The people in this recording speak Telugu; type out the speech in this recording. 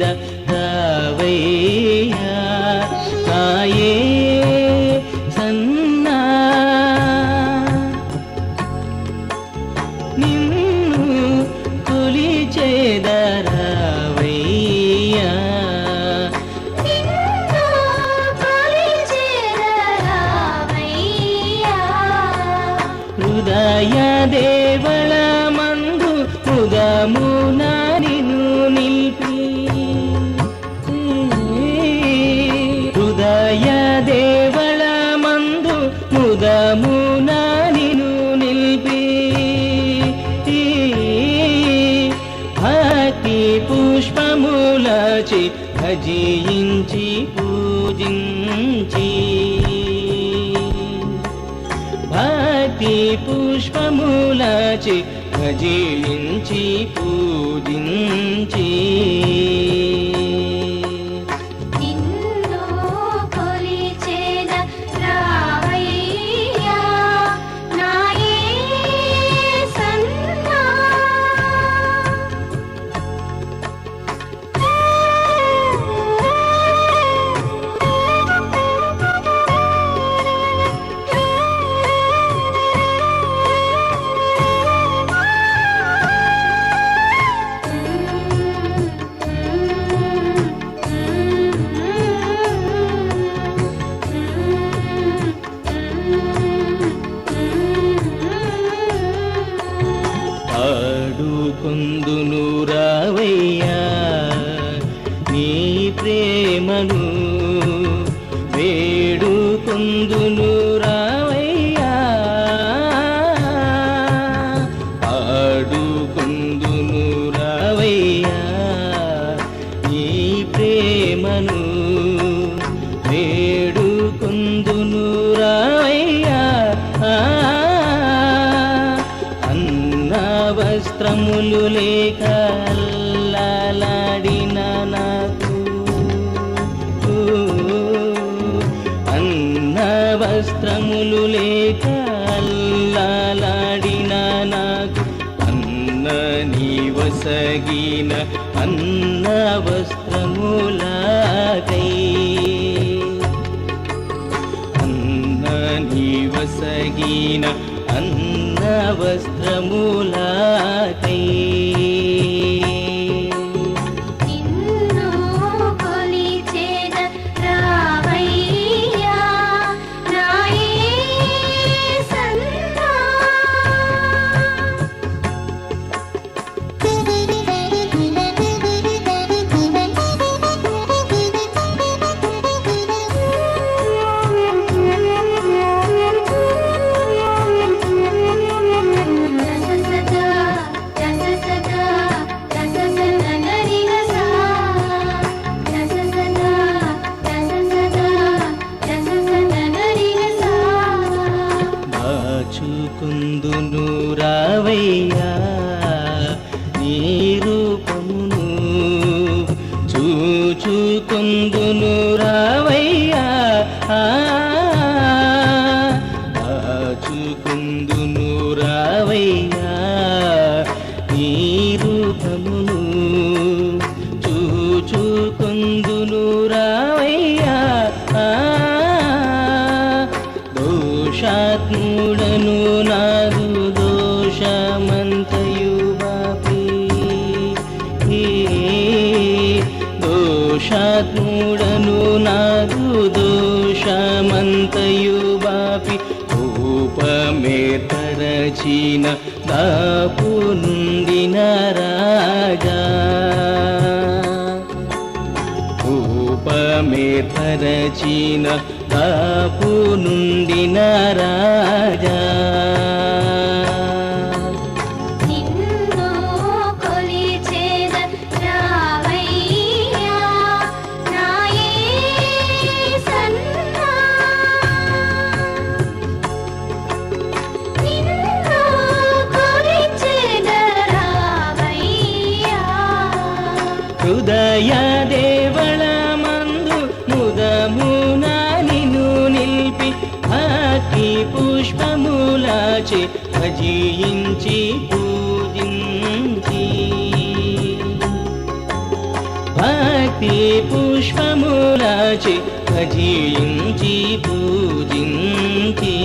చేద రావయ్యా కాయే సన్నా నిన్ను కొలిచేద రావయ్యా హృదయ దేవళ మందు ముదమున నిన్ను నిల్పి హృదయ దేవళ మందు ముదమున నిన్ను నిల్పి భక్తి పుష్పములచి భజించి పూజించి భక్తి పుష్పములచి భజించి పూజించి పాడుకొందును రావయ్యా నీ ప్రేమను వేడుకొందును రావయ్యా పాడుకొందును రావయ్యా నీ ప్రేమను వేడుకొందును రావయ్యా వస్త్రములు లేక అల్లాడిన నాకు అన్న వస్త్రములు లేక అల్లాడిన నాకు అన్న నీవసగిన అన్న వస్త్రములకై అన్న నీవసగిన అన్న వస్త్రములకై దాచుకుందును రావయ్యా నీ రూపమును చూచుకుందును రావయ్యా దాచుకుందును రావయ్యా నీ రూపమును చూచుకుందును రావయ్యా దోషాత్ముడను నాదు దోషమంతయు బాపి దోషాత్ముడను నాదు దోషమంతయు బాపి కోపమే తరచిన దాపు నుండిన రాజా కోపమే తరచిన దాపు నుండిన రాజా హృదయ దేవళ మందు ముదమున నిన్ను నిల్పి భక్తి పుష్పములచే భజించి పూజించి భక్తి పుష్పములాచి భజించి పూజించి